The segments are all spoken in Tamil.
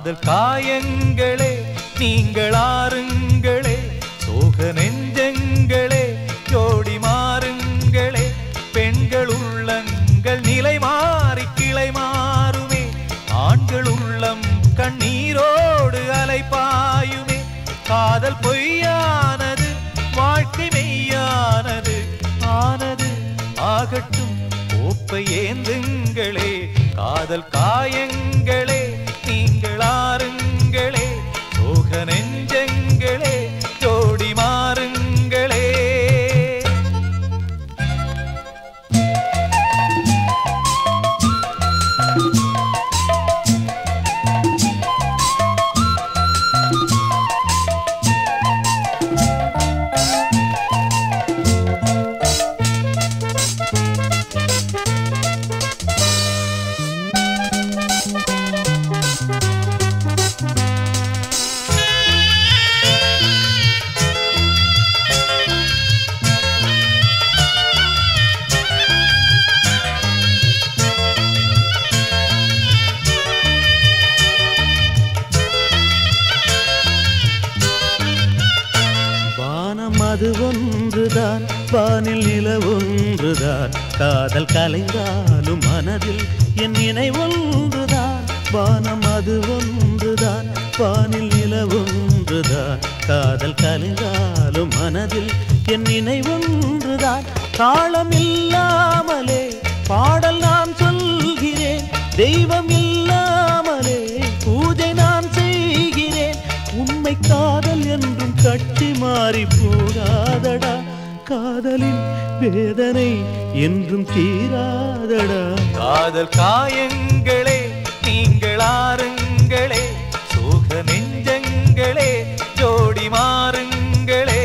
காதல் காயங்களே நீங்கள் ஆறுங்களே, சோக நெஞ்சங்களே ஜோடி மாறுங்களே, பெண்கள் உள்ளங்கள் நிலை மாறி கிளை மாறுமே, ஆண்கள் உள்ளம் கண்ணீரோடு அலைப்பாயுமே. காதல் பொய்யானது வாழ்க்கை மெய்யானது, ஆனது ஆகட்டும் கோப்பை ஏந்துங்களே. காதல் காயங்களே நீங்கள் ஆறுங்களே, சோக நெஞ்சங்களே ஜோடி மாறுங்களே. அது ஒன்றுதான், வானில் நில ஒன்றுதான், காதல் கலைந்தாலும் மனதில் என் நினைவொன்றுதான். வானம் அது ஒன்றுதான், வானில் நில ஒன்றுதான், காதல் கலைந்தாலும் மனதில் என் நினைவொன்றுதான். தாளம் இல்லாமலே பாடல் நான் சொல்கிறேன், தெய்வம் இல்லாமலே பூஜை நான் செய்கிறேன். உண்மை காதல் என்றும் கட்டி மாறி போகாதடா, காதலின் வேதனை என்றும் தீராதடா. காதல் காயங்களே நீங்கள் ஆறுங்களே, சோக நெஞ்சங்களே ஜோடி மாறுங்களே.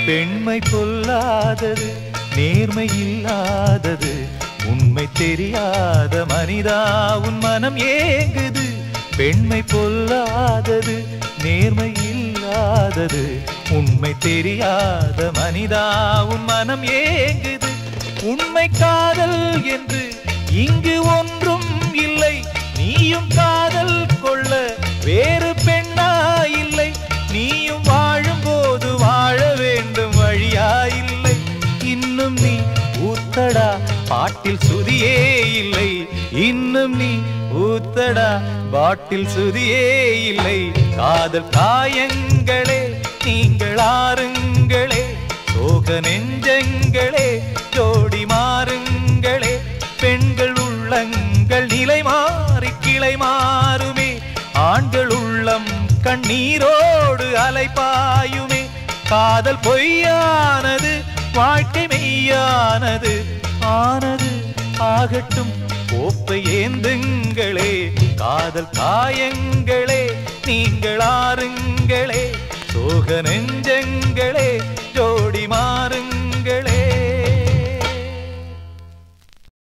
பெண்மை பொல்லாதது, நேர்மை இல்லாதது, உண்மை தெரியாத மனிதா உன் மனம் ஏங்குது. பெண்மை பொல்லாதது, நேர்மை இல்லாதது, உண்மை தெரியாத மனிதா உன் மனம் ஏங்குது. உண்மை காதல் என்று இங்கு ஒன்றும் இல்லை, நீயும் காதல் கொள்ள வேறு பெண்ணா இல்லை. நீயும் வாழும் போது வாழ வேண்டும் வழியா இல்லை. இன்னும் நீ ஊத்தடா பாட்டில் சுதியே இல்லை, இன்னும் நீ ஊத்தடா பாட்டில் சுதியே இல்லை. காதல் காயங்களே நீங்கள் ஆறுங்களே, சோக நெஞ்சங்களே ஜோடி மாறுங்களே, பெண்கள் உள்ளங்கள் நிலை மாறி கிளை மாறுமே, ஆண்கள் உள்ளம் கண்ணீரோடு அலைப்பாயுமே. காதல் பொய்யானது வாழ்க்கை மெய்யானது, ஆனது ஆகட்டும் கோப்பை ஏந்துங்களே. காதல் காயங்களே நீங்கள் ஆறுங்களே, சோக நெஞ்சங்களே ஜோடி மாறுங்களே.